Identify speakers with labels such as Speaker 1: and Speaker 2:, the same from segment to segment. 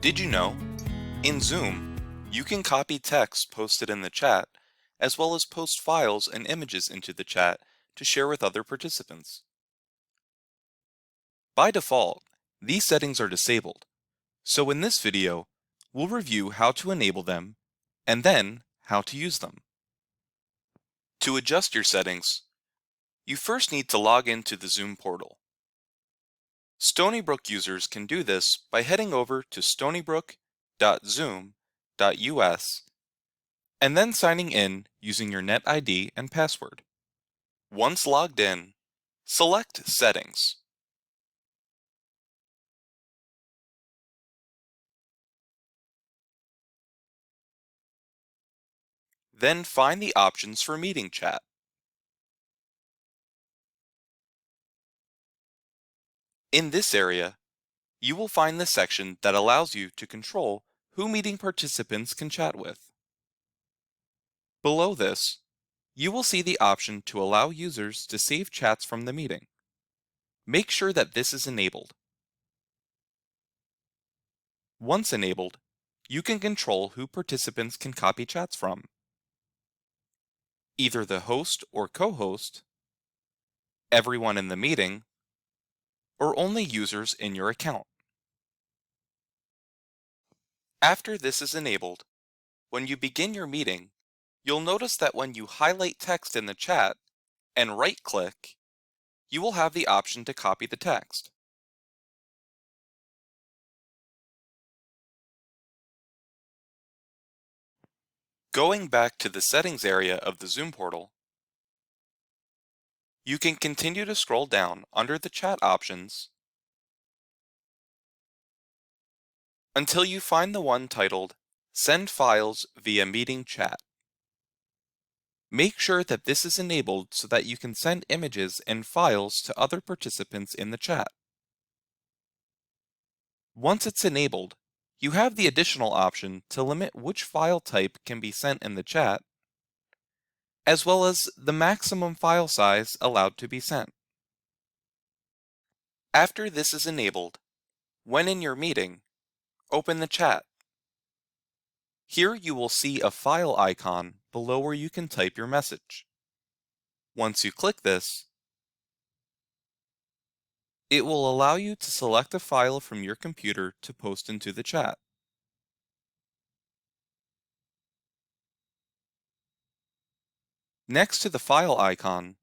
Speaker 1: Did you know? In Zoom, you can copy text posted in the chat, as well as post files and images into the chat to share with other participants. By default, these settings are disabled, so in this video, we'll review how to enable them, and then how to use them. To adjust your settings, you first need to log into the Zoom portal. Stony Brook users can do this by heading over to stonybrook.zoom.us and then signing in using your NetID and password. Once logged in, select Settings. Then find the options for meeting chat. In this area, you will find the section that allows you to control who meeting participants can chat with. Below this, you will see the option to allow users to save chats from the meeting. Make sure that this is enabled. Once enabled, you can control who participants can copy chats from. Either the host or co-host, everyone in the meeting, or only users in your account. After this is enabled, when you begin your meeting, you'll notice that when you highlight text in the chat and right-click, you will have the option to copy the text. Going back to the settings area of the Zoom portal, you can continue to scroll down under the chat options until you find the one titled Send Files via Meeting Chat. Make sure that this is enabled so that you can send images and files to other participants in the chat. Once it's enabled, you have the additional option to limit which file type can be sent in the chat, as well as the maximum file size allowed to be sent. After this is enabled, when in your meeting, open the chat. Here you will see a file icon below where you can type your message. Once you click this, it will allow you to select a file from your computer to post into the chat. Next to the file icon,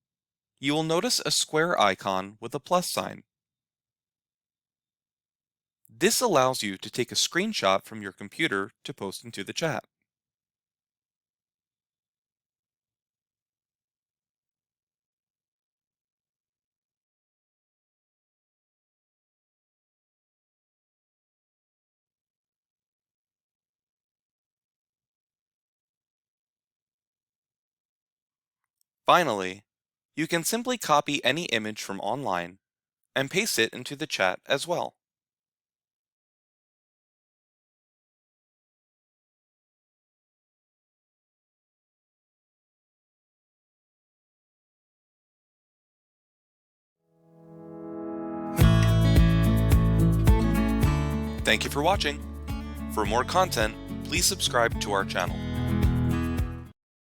Speaker 1: you will notice a square icon with a plus sign. This allows you to take a screenshot from your computer to post into the chat. Finally, you can simply copy any image from online and paste it into the chat as well. Thank you for watching. For more content, please subscribe to our channel.